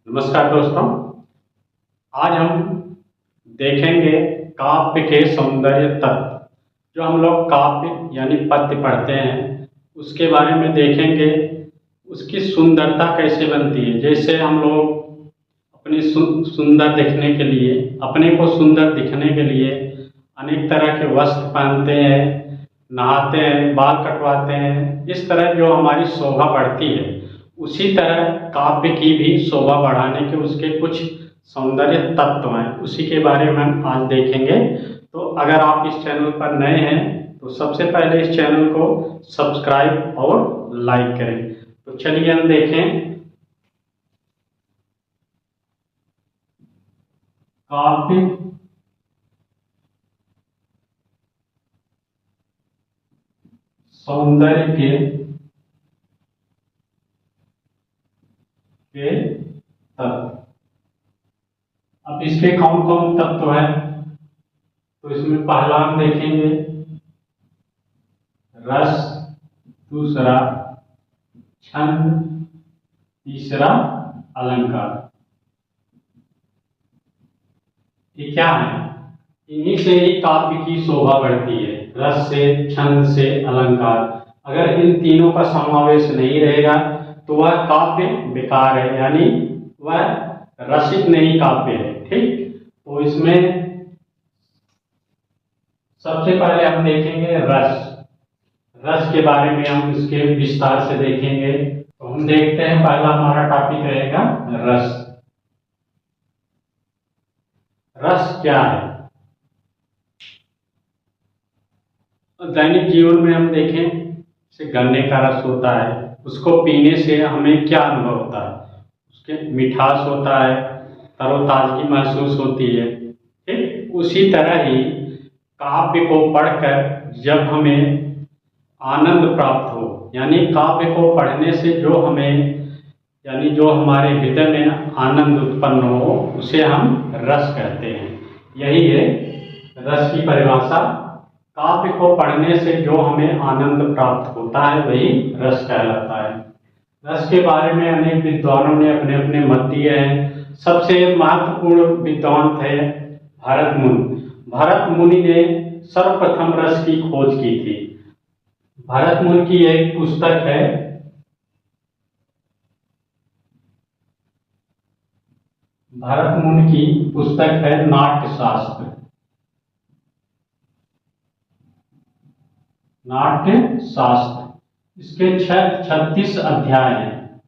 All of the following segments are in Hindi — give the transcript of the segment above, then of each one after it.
नमस्कार दोस्तों, आज हम देखेंगे काव्य के सौंदर्य तत्व। जो हम लोग काव्य यानी पद्य पढ़ते हैं उसके बारे में देखेंगे, उसकी सुंदरता कैसे बनती है। जैसे हम लोग अपनी सुंदर दिखने के लिए, अपने को सुंदर दिखने के लिए अनेक तरह के वस्त्र पहनते हैं, नहाते हैं, बाल कटवाते हैं। इस तरह जो हमारी शोभा बढ़ती है, उसी तरह काव्य की भी शोभा बढ़ाने के उसके कुछ सौंदर्य तत्व हैं, उसी के बारे में हम आज देखेंगे। तो अगर आप इस चैनल पर नए हैं तो सबसे पहले इस चैनल को सब्सक्राइब और लाइक करें। तो चलिए हम देखें काव्य सौंदर्य के तत्व। अब इसके कौन कौन तत्व है, तो इसमें पहला हम देखेंगे रस, दूसरा छंद, तीसरा अलंकार। ये क्या है? इन्हीं से ही काव्य की शोभा बढ़ती है, रस से, छंद से, अलंकार। अगर इन तीनों का समावेश नहीं रहेगा तो वह काव्य बेकार है, यानी वह रसिक नहीं काव्य है। ठीक, तो इसमें सबसे पहले हम देखेंगे रस। रस के बारे में हम इसके विस्तार से देखेंगे। तो हम देखते हैं, पहला हमारा टॉपिक रहेगा रस। रस क्या है? दैनिक जीवन में हम देखें, जैसे गन्ने का रस होता है, उसको पीने से हमें क्या अनुभव होता है? उसके मिठास होता है, तरोताजगी महसूस होती है। ठीक, उसी तरह ही काव्य को पढ़कर जब हमें आनंद प्राप्त हो, यानी काव्य को पढ़ने से जो हमें, यानी जो हमारे हृदय में आनंद उत्पन्न हो, उसे हम रस कहते हैं। यही है रस की परिभाषा। काव्य को पढ़ने से जो हमें आनंद प्राप्त होता है वही रस कहलाता है। रस के बारे में अनेक विद्वानों ने अपने अपने मत दिए हैं। सबसे महत्वपूर्ण विद्वान थे भरत मुनि। भरत मुनि ने सर्वप्रथम रस की खोज की थी। भरत मुनि की एक पुस्तक है, भरत मुनि की पुस्तक है नाट्यशास्त्र। नाट्यशास्त्र, इसके 36 अध्याय हैं।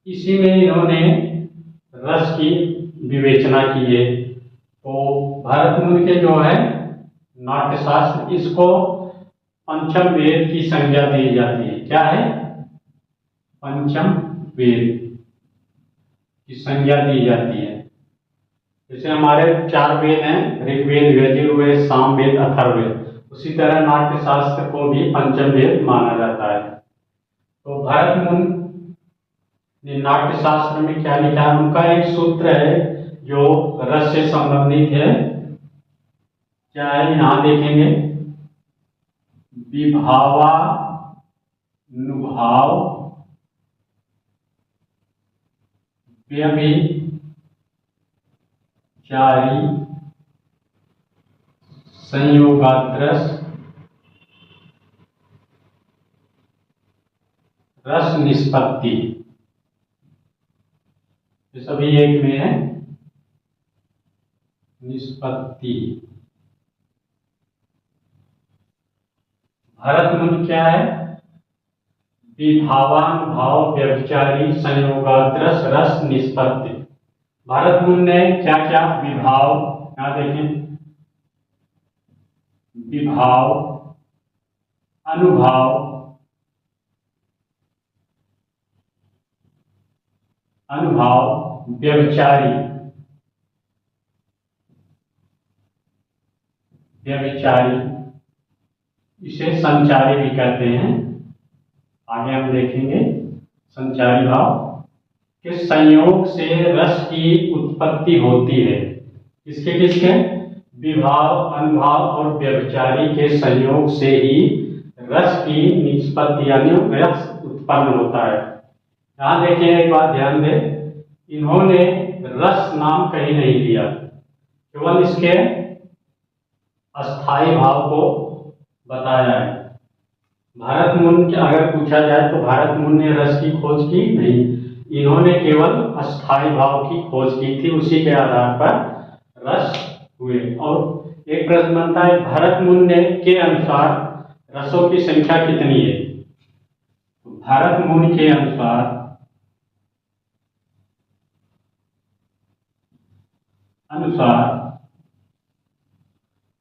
इसी में इन्होंने रस की विवेचना की है। तो भरत मुनि के जो है नाट्यशास्त्र, इसको पंचम वेद की संज्ञा दी जाती है। क्या है? पंचम वेद की संज्ञा दी जाती है। जैसे हमारे 4 वेद हैं, ऋग्वेद, यजुर्वेद, सामवेद, अथर्ववेद, उसी तरह नाट्यशास्त्र को भी पंचम वेद माना जाता है। तो भरत मुनि ने नाट्यशास्त्र में क्या लिखा है? उनका एक सूत्र है जो रस से संबंधित है। क्या है? यहां देखेंगे, विभावानुभाव व्यभिचारी संयोगाद्रस रस निष्पत्ति। ये सभी एक में है, निष्पत्ति। भरत मुनि क्या है? विभावानुभाव व्यभिचारी संयोगाद्रस रस निष्पत्ति। भरत मुनि ने क्या क्या विभाव, यहां देखें, विभाव, अनुभाव, व्यभिचारी, इसे संचारी भी कहते हैं। आगे हम देखेंगे संचारी भाव के संयोग से रस की उत्पत्ति होती है। किसके किसके? विभाव, अनुभाव और व्यभिचारी के संयोग से ही रस की निष्पत्ति यानी रस उत्पन्न होता है। यहाँ देखिए, एक बात ध्यान दें, इन्होंने रस नाम कहीं नहीं दिया, केवल इसके अस्थाई भाव को बताया है। भारत मुनि के अगर पूछा जाए तो भारत मुनि ने रस की खोज की नहीं, इन्होंने केवल अस्थाई भाव की खोज की थी, उसी के आधार पर रस हुए। और एक प्रश्न बनता है भारत मुनि ने के अनुसार रसों की संख्या कितनी है? भारत मुनि के अनुसार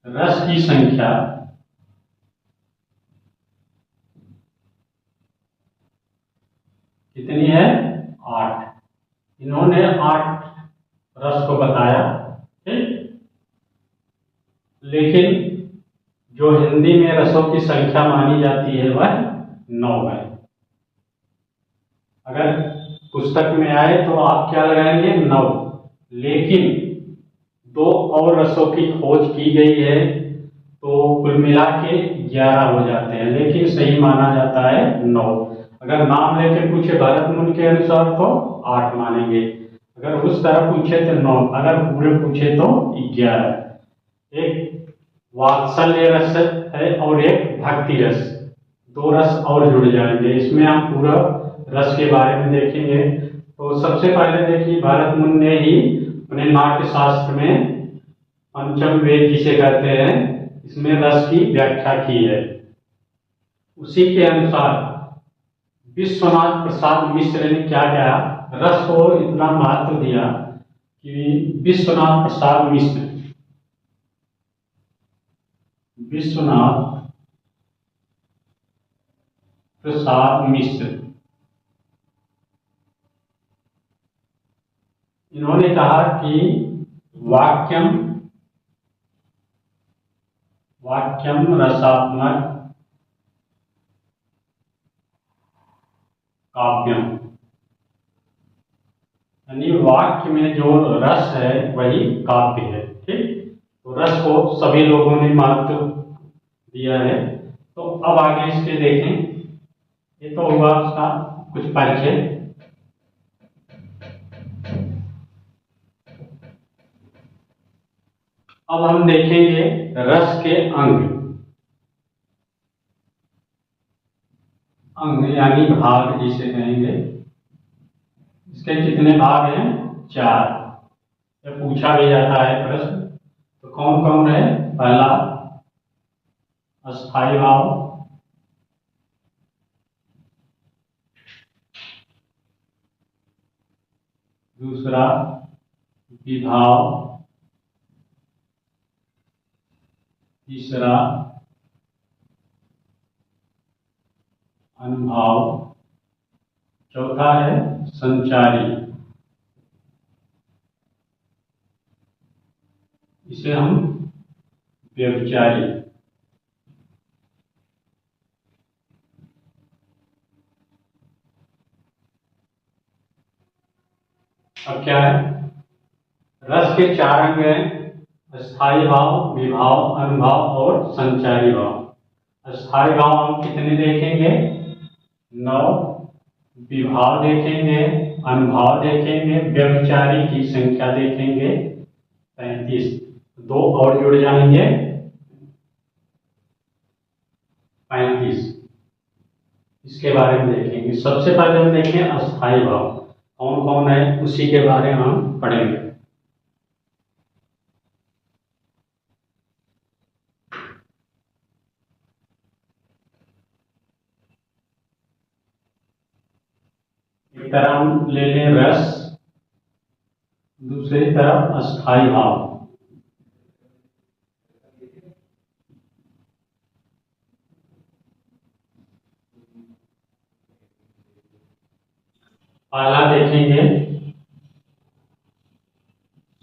रस की संख्या कितनी है? 8। इन्होंने 8 रस को बताया, ठीक। लेकिन जो हिंदी में रसों की संख्या मानी जाती है वह 9 है। अगर पुस्तक में आए तो आप क्या लगाएंगे? 9। लेकिन 2 और रसों की खोज की गई है तो कुल मिला के 11 हो जाते हैं, लेकिन सही माना जाता है 9। अगर नाम लेके पूछे भारत मुनि के अनुसार तो 8 मानेंगे, अगर उस तरह पूछे तो 9, अगर पूरे पूछे तो 11। एक वात्सल्य रस है और एक भक्ति रस, 2 रस और जुड़ जाएंगे। इसमें हम पूरा रस के बारे में देखेंगे। तो सबसे पहले देखिए, भारत मुनि ने ही अपने नाट्य शास्त्र में पंचम वेद जिसे कहते हैं, इसमें रस की व्याख्या की है। उसी के अनुसार विश्वनाथ प्रसाद मिश्र ने क्या किया, रस को इतना महत्व दिया कि विश्वनाथ प्रसाद मिश्र इन्होंने कहा कि वाक्यम रसात्मक काव्यम, यानी वाक्य में जो रस है वही काव्य है, ठीक। तो रस को सभी लोगों ने महत्व दिया है। तो अब आगे इसके देखें, ये तो हुआ उसका कुछ परिचय। अब हम देखेंगे रस के अंग यानी भाग जिसे कहेंगे। इसके कितने भाग हैं? 4। ये पूछा भी जाता है प्रश्न। तो कौन कौन है? पहला अस्थाई भाव, दूसरा विभाव, तीसरा अनुभाव, चौथा है संचारी। इसे हम व्यभिचारी। अब क्या है? रस के 4 अंग हैं, अस्थाई भाव, विभाव, अनुभाव और संचारी भाव। अस्थाई भाव हम कितने देखेंगे? 9। विभाव देखेंगे, अनुभाव देखेंगे, व्यभिचारी की संख्या देखेंगे 35, 2 और जुड़ जाएंगे 35। इसके बारे में देखेंगे। सबसे पहले हम देखें अस्थाई भाव कौन कौन है, उसी के बारे में हम पढ़ेंगे। एक तरफ हम ले लें रस, दूसरी तरफ अस्थाई भाव। पहला देखेंगे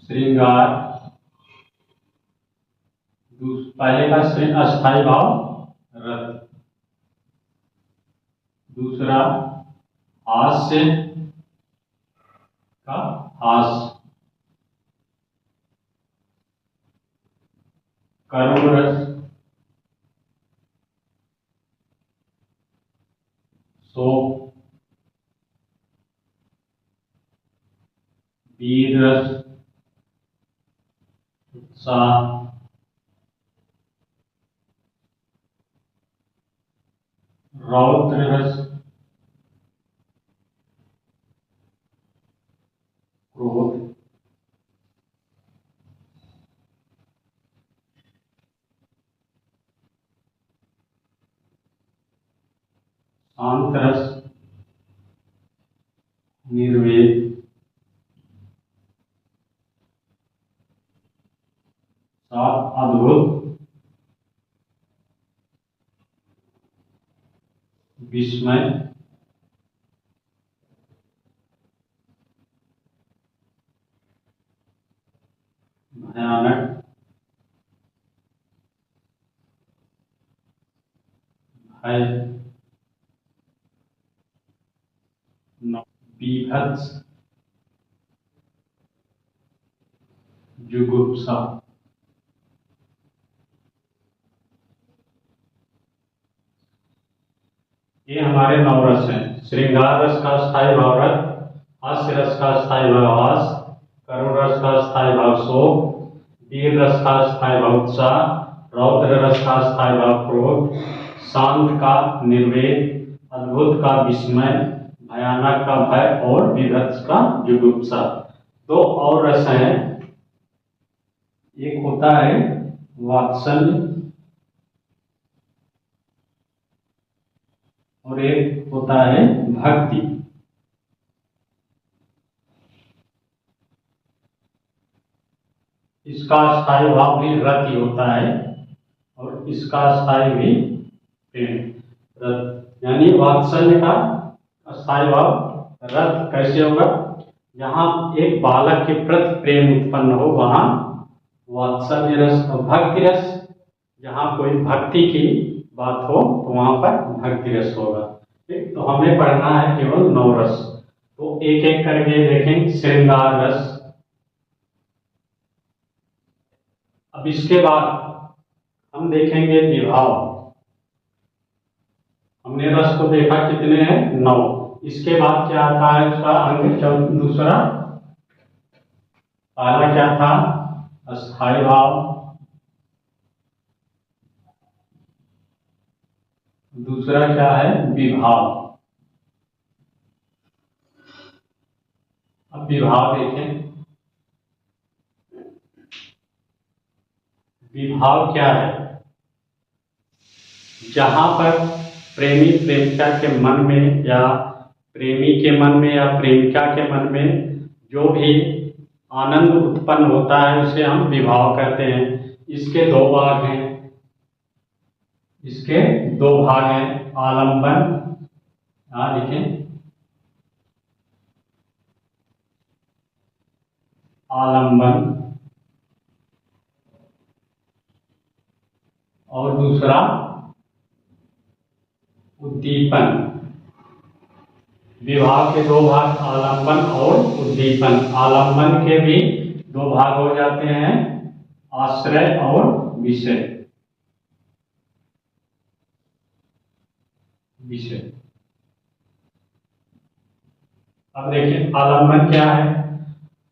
श्रृंगार, पहले का अस्थाई भाव रस, दूसरा हास्य का हास्य, करुण रस, शोक, वीर रस, उत्साह, रौद्र रस, क्रोध, शांत रस, निर्वेद, सात अद्भुत, विस्मय, भयानक, भय, बीभत्स, जुगुप्सा। ये हमारे 9 रस हैं। श्रृंगार रस का स्थायी भाव रस, हास्य रस का स्थायी भाव हास, करुण रस का स्थायी भाव शोक, वीर रस का स्थायी भाव उत्साह, रौद्र रस का स्थायी भाव क्रोध, शांत का निर्वेद, अद्भुत का विस्मय, भयानक का भय और बीभत्स का जुगुप्सा। 2 और रस हैं। एक होता है वात्सल्य और एक होता है भक्ति। इसका स्थायी भाव भी रति होता है और इसका स्थायी भी प्रेम। रत यानी वात्सल्य का स्थायी भाव रत कैसे होगा? जहाँ एक बालक के प्रति प्रेम उत्पन्न हो वहाँ वात्सल्य रस। और भक्ति रस, जहाँ कोई भक्ति की बात हो तो वहाँ पर भक्ति रस होगा। ठीक, तो हमें पढ़ना है केवल 9 रस। तो एक एक करके देखें। श्रृंगार रस, अब इसके बाद हम देखेंगे विभाव। हमने रस को देखा कितने हैं? 9। इसके बाद क्या आता है? उसका अंग दूसरा। पहला क्या था? अस्थायी भाव, दूसरा क्या है? विभाव। अब विभाव देखें। विभाव क्या है? जहां पर प्रेमी प्रेमिका के मन में या प्रेमी के मन में या प्रेमिका के मन में जो भी आनंद उत्पन्न होता है उसे हम विभाव कहते हैं। इसके 2 भाग हैं। इसके 2 भाग हैं। आलंबन, यहाँ लिखें, आलंबन, और दूसरा उद्दीपन। विभाव के 2 भाग आलंबन और उद्दीपन। आलंबन के भी 2 भाग हो जाते हैं, आश्रय और विषय। अब देखिए आलंबन क्या है?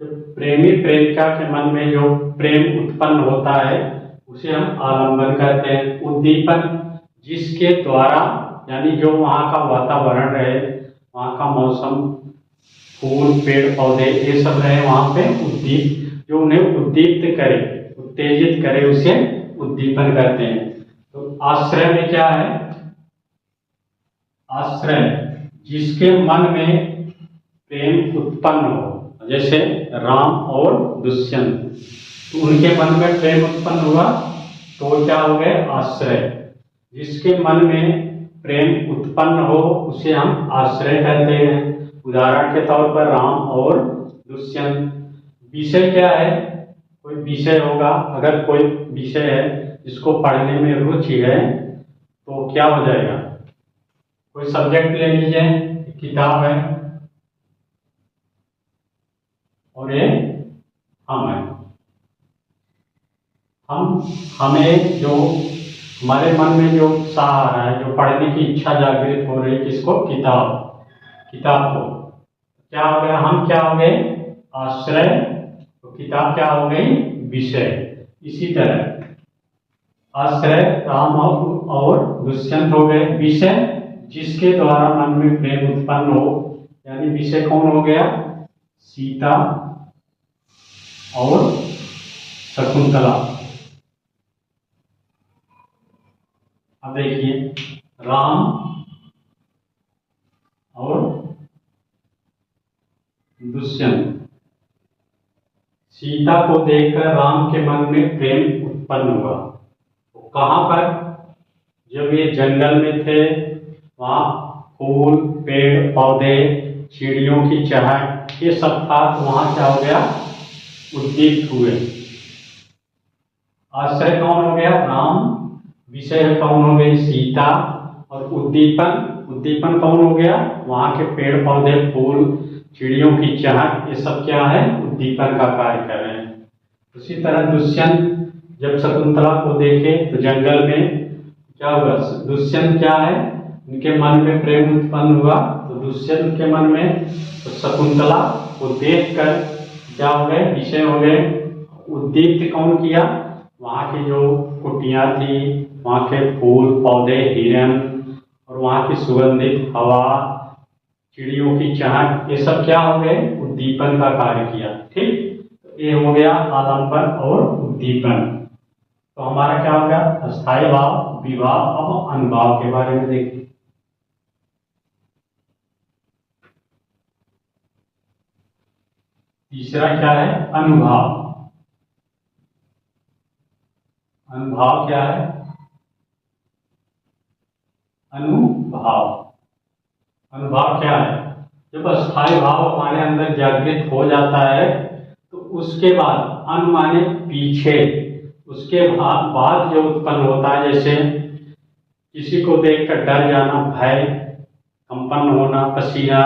तो प्रेमी प्रेमिका के मन में जो प्रेम उत्पन्न होता है उसे हम आलंबन कहते हैं। उद्दीपन, जिसके द्वारा यानी जो वहाँ का वातावरण रहे, वहाँ का मौसम, फूल पेड़ पौधे ये सब रहे वहाँ पे, जो उन्हें उद्दीप्त करे, उत्तेजित करे, उसे उद्दीपन कहते हैं। तो आश्रय में क्या है? आश्रय, जिसके मन में प्रेम उत्पन्न हो, जैसे राम और दुष्यंत, तो उनके मन में प्रेम उत्पन्न हुआ तो क्या हो गए? आश्रय। जिसके मन में प्रेम उत्पन्न हो उसे हम आश्रय कहते हैं। उदाहरण के तौर पर राम और दुष्यंत। विषय क्या है? कोई विषय होगा। अगर कोई विषय है जिसको पढ़ने में रुचि है तो क्या हो जाएगा? कोई सब्जेक्ट ले लीजिए, किताब है और ये हम है। हमें जो हमारे मन में जो उत्साह आ रहा है, जो पढ़ने की इच्छा जागृत हो रही है, किसको? किताब को। क्या हो गया? हम क्या हो गए? आश्रय, तो किताब क्या हो गई, विषय। इसी तरह आश्रय राम और दुष्यंत हो गए, विषय जिसके द्वारा मन में प्रेम उत्पन्न हो, यानी विषय कौन हो गया, सीता और शकुंतला। अब देखिए राम और दुष्यंत, सीता को देखकर राम के मन में प्रेम उत्पन्न हुआ। तो कहाँ पर, जब ये जंगल में थे वहां फूल पेड़ पौधे चिड़ियों की चहक ये सब था, तो वहां क्या हो गया, उद्दीप्त हुए। आश्रय कौन हो गया, राम, विषय कौन हो गई, सीता, और उद्दीपन कौन हो गया, वहां के पेड़ पौधे फूल चिड़ियों की चहक, ये सब क्या है, उद्दीपन का कार्य कर रहे हैं। उसी तरह दुष्यंत जब शकुंतला को देखे तो जंगल में क्या हुआ, दुष्यंत क्या है, उनके मन में प्रेम उत्पन्न हुआ। तो दुष्यंत के मन में तो शकुंतला को देखकर क्या हो गए, विषय हो गए। उद्दीप्त कौन किया, वहाँ की जो कुटिया थी, वहाँ के फूल पौधे हिरन और वहाँ की सुगंधित हवा चिड़ियों की चहक, ये सब क्या हो गए, उद्दीपन का कार्य किया। ठीक, तो ये हो गया आलंबन और उद्दीपन। तो हमारा क्या हो गया, अस्थायी भाव, विभाव। अब अनुभाव के बारे में देखिए। तीसरा क्या है, अनुभाव। अनुभाव क्या है, अनुभाव, अनुभाव क्या है, जब अस्थायी भाव हमारे अंदर जागृत हो जाता है तो उसके बाद अन माने पीछे, उसके बाद जो उत्पन्न होता है, जैसे किसी को देखकर डर जाना, भय, कंपन होना, पसीना,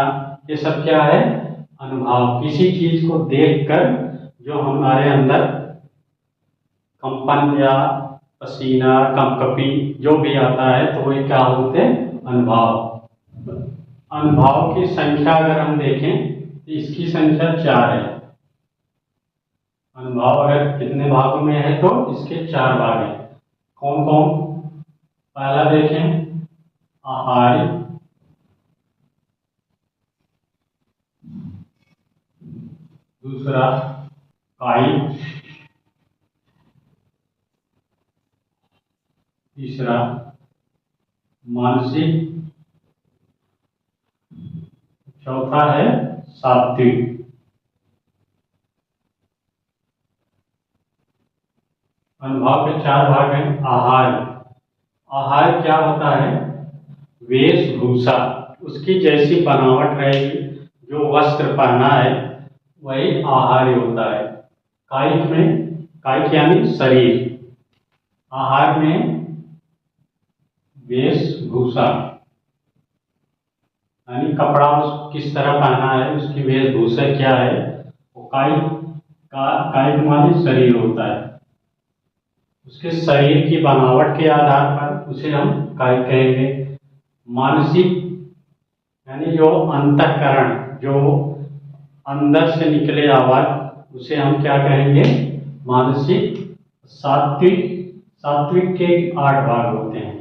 ये सब क्या है, अनुभाव। किसी चीज को देखकर जो हमारे अंदर कंपन या पसीना कंपकपी जो भी आता है, तो वो क्या होते हैं, अनुभाव। अनुभाव की संख्या अगर हम देखें तो इसकी संख्या 4 है। अनुभाव अगर कितने भागों में है तो इसके 4 भाग हैं। कौन कौन, पहला देखें आहार्य, दूसरा कायिक, तीसरा मानसिक, चौथा है सात्विक। अनुभाव के 4 भाग हैं। आहार, आहार क्या होता है, वेशभूषा, उसकी जैसी बनावट रहेगी, जो वस्त्र पहना है वही आहार्य होता है। कायिक में, कायिक यानी शरीर, आहार में वेशभूषा यानी कपड़ा किस तरह पहना है, उसकी वेशभूषा क्या है, वो कायिक माने शरीर होता है। उसके शरीर की बनावट के आधार पर उसे हम कायिक कहेंगे। मानसिक यानी जो अंतःकरण, जो अंदर से निकले आवाज, उसे हम क्या कहेंगे, मानसिक। सात्विक, सात्विक के 8 भाग होते हैं,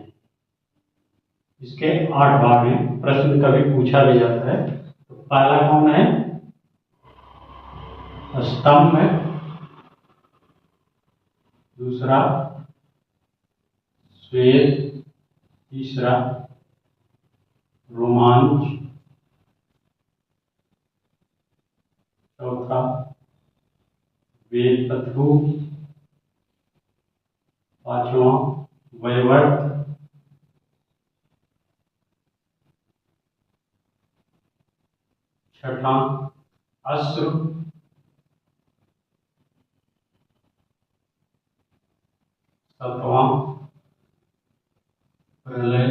इसके 8 भाग हैं। प्रश्न कभी पूछा भी जाता है। तो पहला कौन है, स्तंभ है, दूसरा श्वेत, तीसरा रोमांच, चौथा वेदपथु, पांचवा वैवर्त, छठा अश्रु, सातवां प्रलय,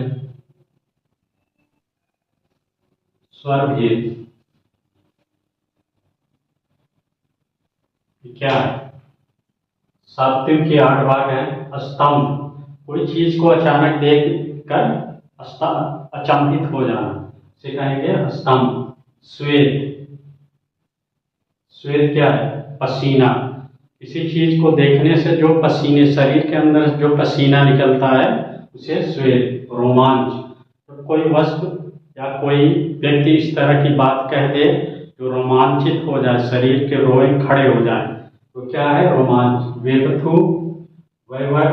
स्वरभेद। क्या है, सात्विक के 8 भाग हैं। स्तंभ, कोई चीज को अचानक देख कर अचंभित हो जाना, से कहेंगे स्तंभ। श्वेत, श्वेत क्या है? पसीना। किसी चीज को देखने से जो पसीने, शरीर के अंदर जो पसीना निकलता है उसे श्वेत। रोमांच, तो कोई वस्तु या कोई व्यक्ति इस तरह की बात कह दे जो रोमांचित हो जाए, शरीर के रोए खड़े हो जाए, तो क्या है? रोमांच। वेपथु, वैवट,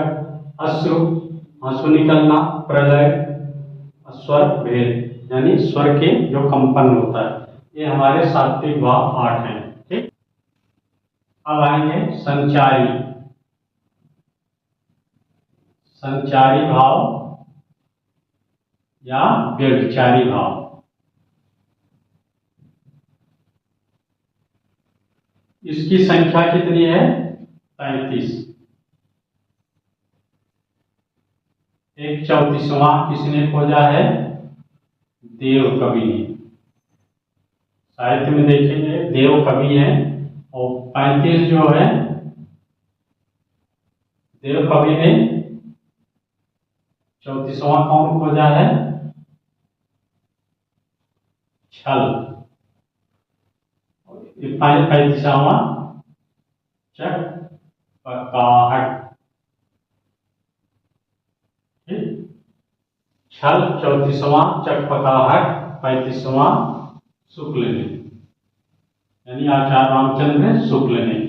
अश्रु, आंसू निकलना, प्रलय, स्वर भेद यानी स्वर के जो कंपन होता है। ये हमारे सात्विक भाव 8 हैं। ठीक, अब आएंगे संचारी। संचारी भाव या व्यभिचारी भाव। इसकी संख्या कितनी है? 35। एक 34वां किसने खोजा है? देव कवि ने। साहित्य में देखेंगे देव कवि है, और 35 जो है देव कवि ने। 34वां कौन खोजा है? छल। 35वां चकपकाहट। छल 34वां, चकपकाहट 35वां शुक्ल ने, यानी आचार्य रामचंद्र शुक्ल ने।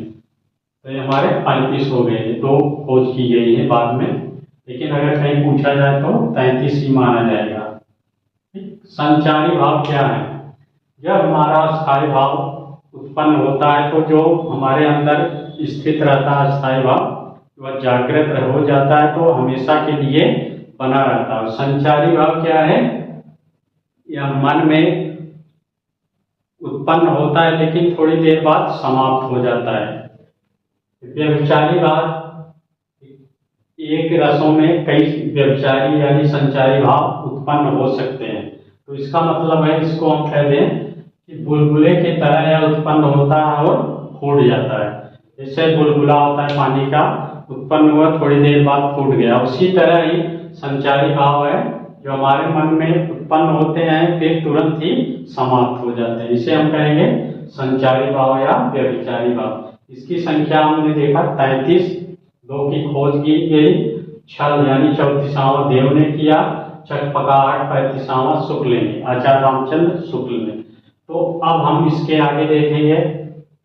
तो ये हमारे 35 हो गए। दो खोज की गई है बाद में, लेकिन अगर कहीं पूछा जाए तो 33 ही माना जाएगा। संचारी भाव क्या है? जब हमारा स्थायी भाव उत्पन्न होता है तो जो हमारे अंदर स्थित रहता है स्थायी भाव, वह जागृत हो जाता है तो हमेशा के लिए बना रहता है। संचारी भाव क्या है? यह मन में उत्पन्न होता है लेकिन थोड़ी देर बाद समाप्त हो जाता है। व्यभिचारी भाव, एक रसों में कई व्यभिचारी यानी संचारी भाव उत्पन्न हो सकते हैं। तो इसका मतलब है, इसको हम कह दें कि बुलबुले की तरह यह उत्पन्न होता है और फूट जाता है। जैसे बुलबुला होता है पानी का, उत्पन्न हुआ थोड़ी देर बाद फूट गया, उसी तरह ही संचारी भाव है जो हमारे मन में उत्पन्न होते हैं फिर तुरंत ही समाप्त हो जाते हैं। इसे हम कहेंगे संचारी भाव या व्यभिचारी भाव। इसकी संख्या हमने देखा 33, 2 की खोज की गई। छल यानी 34वां देव ने किया, चकपकाहट 35वां शुक्ल ने, आचार्य रामचंद्र शुक्ल ने। तो अब हम इसके आगे देखेंगे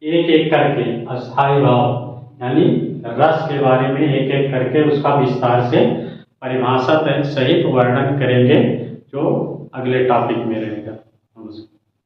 एक एक करके अस्थायी भाव यानी रस के बारे में एक एक करके उसका विस्तार से परिभाषा सहित वर्णन करेंगे, जो अगले टॉपिक में रहेगा। नमस्कार।